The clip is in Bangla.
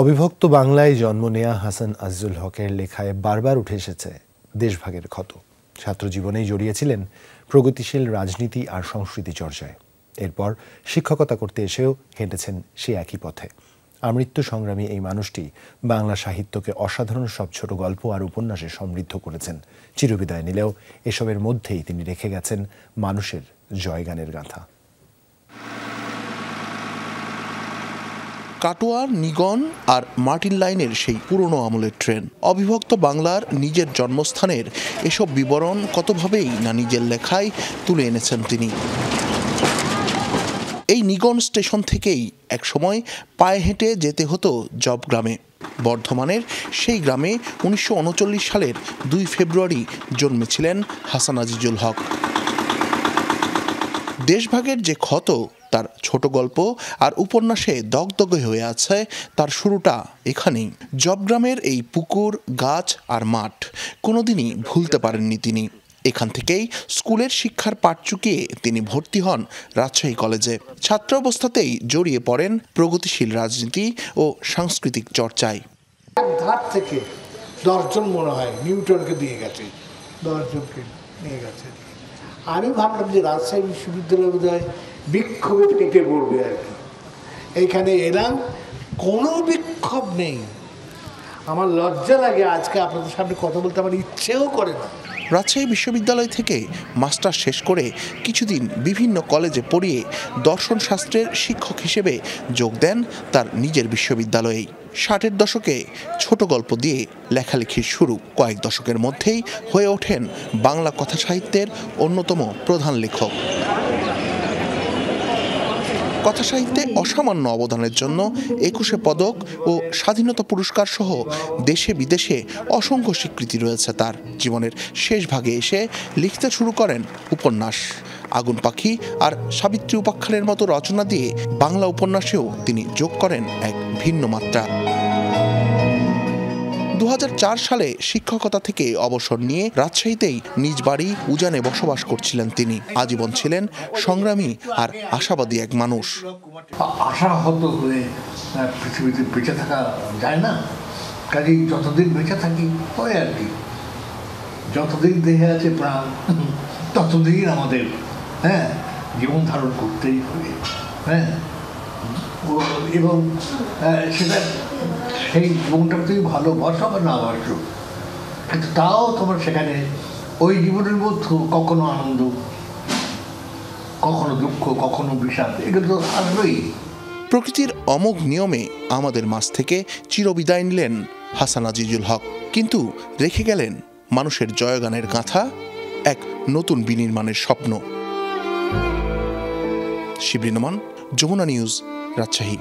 অবিভক্ত বাংলায় জন্ম নেয়া হাসান আজিজুল হকের লেখায় বারবার উঠে এসেছে দেশভাগের ক্ষত। ছাত্র জীবনেই জড়িয়েছিলেন প্রগতিশীল রাজনীতি আর সংস্কৃতি চর্চায়। এরপর শিক্ষকতা করতে এসেও হেঁটেছেন সে একই পথে। আমৃত্যু সংগ্রামী এই মানুষটি বাংলা সাহিত্যকে অসাধারণ সব ছোট গল্প আর উপন্যাসে সমৃদ্ধ করেছেন। চিরবিদায় নিলেও এসবের মধ্যেই তিনি রেখে গেছেন মানুষের জয়গানের গাথা। কাটোয়ার নিগন আর মার্টিন লাইনের সেই পুরনো আমলের ট্রেন। অবিভক্ত বাংলার নিজের জন্মস্থানের এসব বিবরণ কতভাবেই না নিজের লেখায় তুলে এনেছেন তিনি। এই নিগন স্টেশন থেকেই একসময় পায়ে হেঁটে যেতে হতো জবগ্রামে। বর্ধমানের সেই গ্রামে ১৯৩৯ সালের ২ ফেব্রুয়ারি জন্মেছিলেন হাসান আজিজুল হক। দেশভাগের যে ক্ষত তার ছোট গল্প আর উপন্যাসে দগদগে হয়ে আছে, তার শুরুটা এখানেই। জবগ্রামের এই পুকুর, গাছ আর মাঠ কোনোদিনই ভুলতে পারেননি তিনি। এখান থেকেই স্কুলের শিক্ষার পাঠ চুকিয়ে তিনি ভর্তি হন রাজশাহী কলেজে। ছাত্র অবস্থাতেই জড়িয়ে পড়েন প্রগতিশীল রাজনীতি ও সাংস্কৃতিক চর্চায়। এক ধার থেকে 10 জন মনে হয় নিউটনকে দিয়ে গেছে, 10 জনকে নিয়ে গেছে। আমি ভাবলাম যে রাজশাহী বিশ্ববিদ্যালয় বোধহয় বিক্ষোভে ফেটে পড়বে আর কি। এইখানে এলাম, কোনো বিক্ষোভ নেই। আমার লজ্জা লাগে আজকে আপনাদের সামনে কথা বলতে, আমার ইচ্ছেও করে না। রাজশাহী বিশ্ববিদ্যালয় থেকে মাস্টার শেষ করে কিছুদিন বিভিন্ন কলেজে পড়িয়ে দর্শন শাস্ত্রের শিক্ষক হিসেবে যোগ দেন তার নিজের বিশ্ববিদ্যালয়েই। 60-এর দশকে ছোট গল্প দিয়ে লেখালেখির শুরু। কয়েক দশকের মধ্যেই হয়ে ওঠেন বাংলা কথা সাহিত্যের অন্যতম প্রধান লেখক। কথা সাহিত্যে অসামান্য অবদানের জন্য ২১শে পদক ও স্বাধীনতা পুরস্কার সহ দেশে বিদেশে অসংখ্য স্বীকৃতি রয়েছে তার। জীবনের শেষ ভাগে এসে লিখতে শুরু করেন উপন্যাস। আগুন পাখি আর সাবিত্রী উপাখ্যানের মতো রচনা দিয়ে বাংলা উপন্যাসেও তিনি যোগ করেন এক ভিন্ন মাত্রা। ২০০৪ সালে শিক্ষকতা থেকে অবসর নিয়ে রাজশাহীতেই নিজ বাড়ি উজানে বসবাস করছিলেন তিনি। আজীবন ছিলেন সংগ্রামী আর আশাবাদী এক মানুষ। আশাহত হয়ে পৃথিবীতে বেঁচে থাকা যায় না, কাজেই যতদিন বেঁচে থাকি হয় আর কি, যতদিন দেহে আছে প্রাণ ততদিন আমাদের জীবন ধারণ করতেই হবে। এবং সেটা সেই জীবনটা তুমি ভালোবাসো বা না বাসো, কিন্তু তাও তোমার সেখানে ওই জীবনের মধ্যে কখনো আনন্দ, কখনো দুঃখ, কখনো বিষাদ, এগুলো তো আসবেই। প্রকৃতির অমোঘ নিয়মে আমাদের মাঝ থেকে চিরবিদায় নিলেন হাসান আজিজুল হক, কিন্তু রেখে গেলেন মানুষের জয়গানের গাথা, এক নতুন বিনির্মাণের স্বপ্ন। শিবরিন আমান, যমুনা নিউজ, রাজশাহী।